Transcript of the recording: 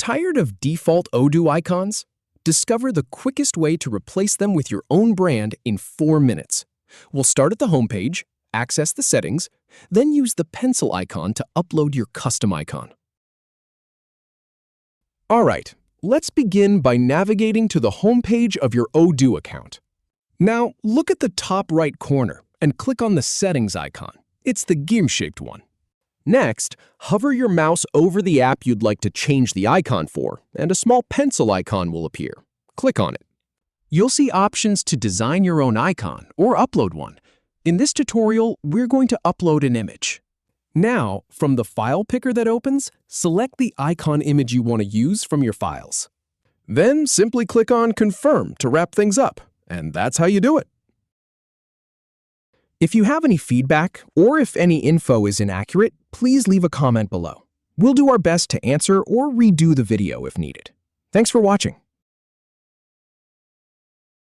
Tired of default Odoo icons? Discover the quickest way to replace them with your own brand in 4 minutes. We'll start at the homepage, access the settings, then use the pencil icon to upload your custom icon. Alright, let's begin by navigating to the homepage of your Odoo account. Now, look at the top right corner and click on the settings icon. It's the GIMP-shaped one. Next, hover your mouse over the app you'd like to change the icon for, and a small pencil icon will appear. Click on it. You'll see options to design your own icon or upload one. In this tutorial, we're going to upload an image. Now, from the file picker that opens, select the icon image you want to use from your files. Then simply click on Confirm to wrap things up, and that's how you do it. If you have any feedback or if any info is inaccurate, please leave a comment below. We'll do our best to answer or redo the video if needed. Thanks for watching.